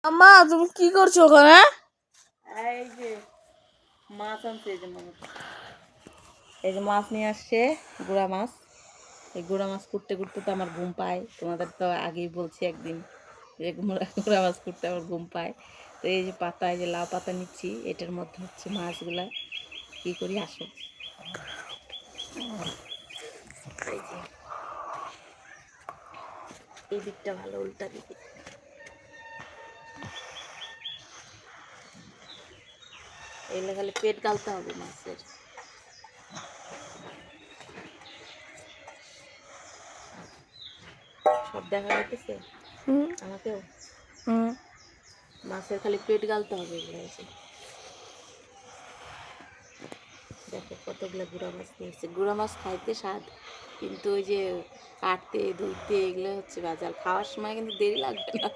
আম্মা তুমি কি করছো ওখানে? এই যে মাছ আনছে, এই যে মাছ নিয়ে আসছে, গুড়া মাছ। এই গুড়া মাছ কুটতে কুটতে তো আমার ঘুম পায়, তোমাদের তো আগেই বলছি একদিন যে গুড়া মাছ কুটতে আমার ঘুম পায়। তো এই যে পাতা, এই যে লাউ পাতা নিচ্ছি, এটার মধ্যে হচ্ছে মাছগুলা কি করি আসো। এই যে এই দিকটা ভালো, উল্টা দিকে। এগুলো খালি পেট গালতে হবে মাছের। সব দেখা যাইতেছে আমাকেও। মাছের খালি পেট গালতে হবে এগুলো। দেখো কতগুলো গুঁড়া মাছ নিয়েছে। গুঁড়া মাছ খাইতে স্বাদ, কিন্তু ওই যে কাটতে ধুইতে এগুলো হচ্ছে বাজার। খাওয়ার সময় কিন্তু দেরি লাগবে না।